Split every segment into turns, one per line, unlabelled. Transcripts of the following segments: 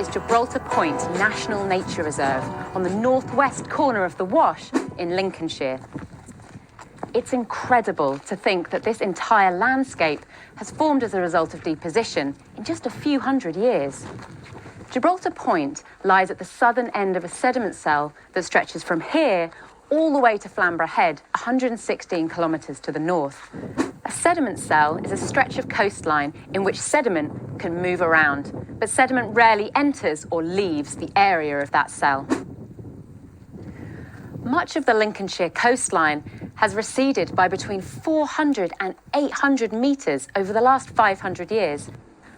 is Gibraltar Point National Nature Reserve on the northwest corner of the Wash in Lincolnshire. It's incredible to think that this entire landscape has formed as a result of deposition in just a few hundred years. Gibraltar Point lies at the southern end of a sediment cell that stretches from here all the way to Flamborough Head, 116 kilometres to the north. A sediment cell is a stretch of coastline in which sediment can move around, but sediment rarely enters or leaves the area of that cell. Much of the Lincolnshire coastline has receded by between 400 and 800 metres over the last 500 years.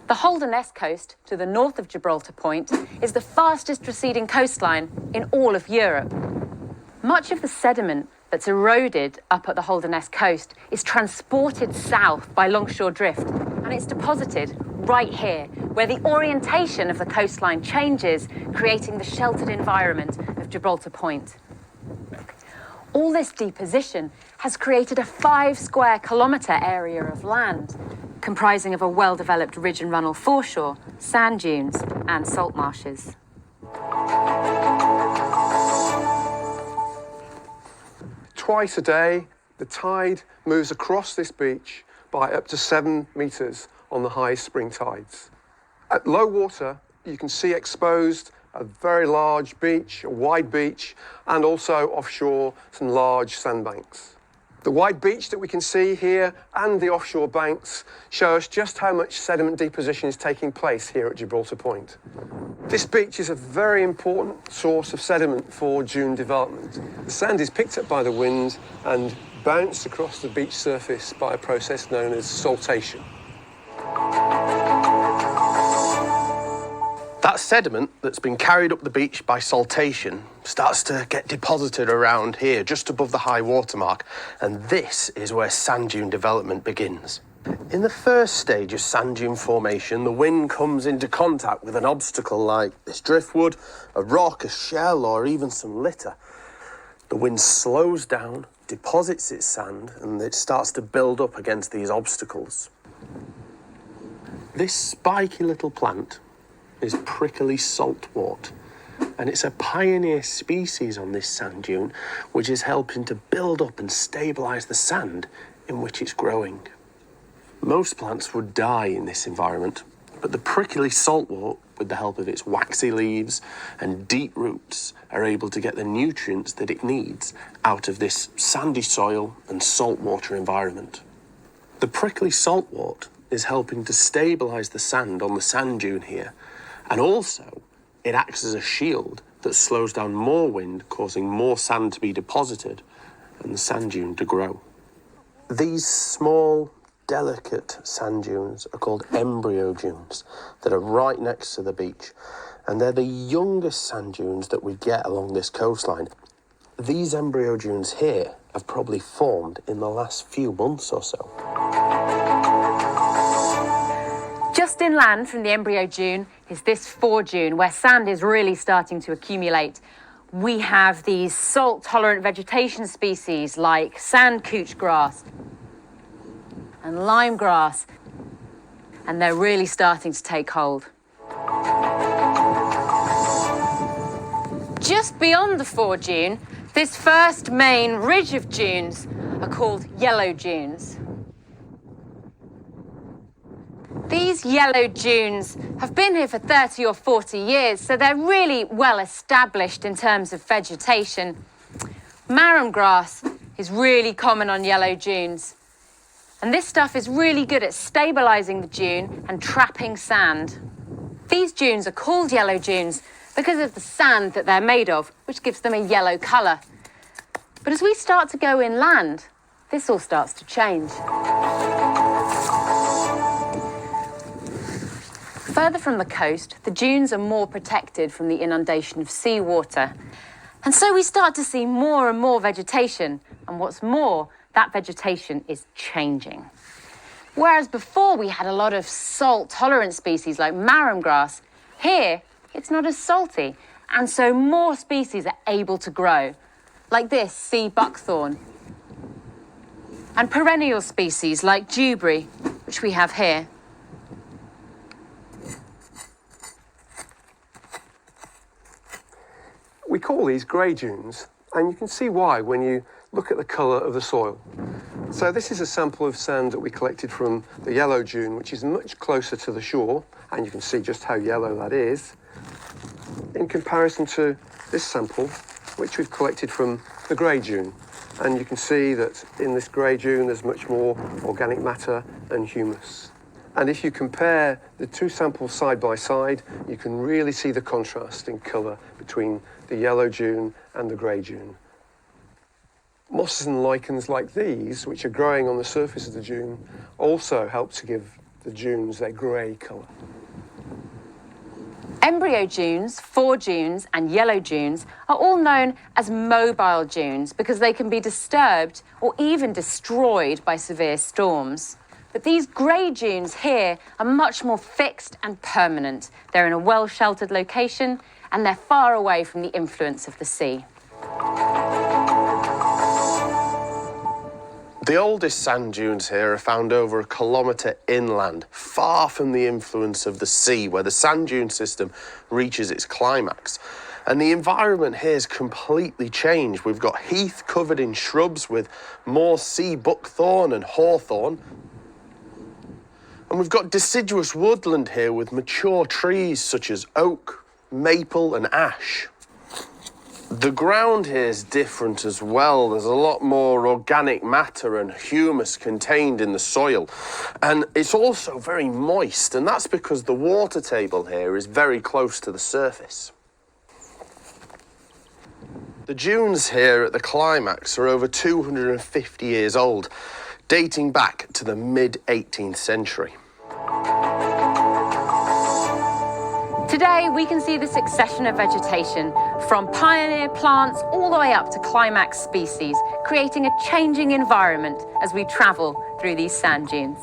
The Holderness coast, to the north of Gibraltar Point, is the fastest receding coastline in all of Europe. Much of the sediment that's eroded up at the Holderness coast is transported south by longshore drift, and it's deposited right here, where the orientation of the coastline changes, creating the sheltered environment of Gibraltar Point. All this deposition has created a 5 square kilometre area of land, comprising of a well-developed ridge and runnel foreshore, sand dunes and salt marshes.
Twice a day, the tide moves across this beach by up to 7 metres on the high spring tides. At low water, you can see exposed a very large beach, a wide beach, and also offshore some large sandbanks. The wide beach that we can see here and the offshore banks show us just how much sediment deposition is taking place here at Gibraltar Point. This beach is a very important source of sediment for dune development. The sand is picked up by the wind and bounced across the beach surface by a process known as saltation.
That sediment that's been carried up the beach by saltation starts to get deposited around here, just above the high water mark, and this is where sand dune development begins. In the first stage of sand dune formation, the wind comes into contact with an obstacle like this driftwood, a rock, a shell, or even some litter. The wind slows down, deposits its sand, and it starts to build up against these obstacles. This spiky little plant is prickly saltwort, and it's a pioneer species on this sand dune which is helping to build up and stabilise the sand in which it's growing. Most plants would die in this environment, but the prickly saltwort, with the help of its waxy leaves and deep roots, are able to get the nutrients that it needs out of this sandy soil and saltwater environment. The prickly saltwort is helping to stabilise the sand on the sand dune here, and also it acts as a shield that slows down more wind, causing more sand to be deposited and the sand dune to grow. These small, delicate sand dunes are called embryo dunes that are right next to the beach, and they're the youngest sand dunes that we get along this coastline. These embryo dunes here have probably formed in the last few months or so.
Just inland from the embryo dune is this foredune, where sand is really starting to accumulate. We have these salt-tolerant vegetation species like sand couch grass and lime grass, and they're really starting to take hold. Just beyond the foredune, this first main ridge of dunes are called yellow dunes. These yellow dunes have been here for 30 or 40 years, so they're really well established in terms of vegetation. Marram grass is really common on yellow dunes, and this stuff is really good at stabilising the dune and trapping sand. These dunes are called yellow dunes because of the sand that they're made of, which gives them a yellow colour. But as we start to go inland, this all starts to change. Further from the coast, the dunes are more protected from the inundation of seawater. And so we start to see more and more vegetation. And what's more, that vegetation is changing. Whereas before we had a lot of salt-tolerant species like marram grass, here it's not as salty. And so more species are able to grow, like this sea buckthorn. And perennial species like dewberry, which we have here.
call these grey dunes, and you can see why when you look at the colour of the soil. So this is a sample of sand that we collected from the yellow dune, which is much closer to the shore, and you can see just how yellow that is, in comparison to this sample, which we've collected from the grey dune. And you can see that in this grey dune there's much more organic matter and humus. And if you compare the two samples side by side, you can really see the contrast in colour between the yellow dune and the grey dune. Mosses and lichens like these, which are growing on the surface of the dune, also help to give the dunes their grey colour.
Embryo dunes, foredunes and yellow dunes are all known as mobile dunes because they can be disturbed or even destroyed by severe storms. But these grey dunes here are much more fixed and permanent. They're in a well-sheltered location and they're far away from the influence of the sea.
The oldest sand dunes here are found over a kilometre inland, far from the influence of the sea, where the sand dune system reaches its climax. And the environment here is completely changed. We've got heath covered in shrubs with more sea buckthorn and hawthorn. And we've got deciduous woodland here with mature trees such as oak, maple and ash. The ground here is different as well. There's a lot more organic matter and humus contained in the soil. And it's also very moist, and that's because the water table here is very close to the surface. The dunes here at the climax are over 250 years old, dating back to the mid-18th century.
Today, we can see the succession of vegetation from pioneer plants all the way up to climax species, creating a changing environment as we travel through these sand dunes.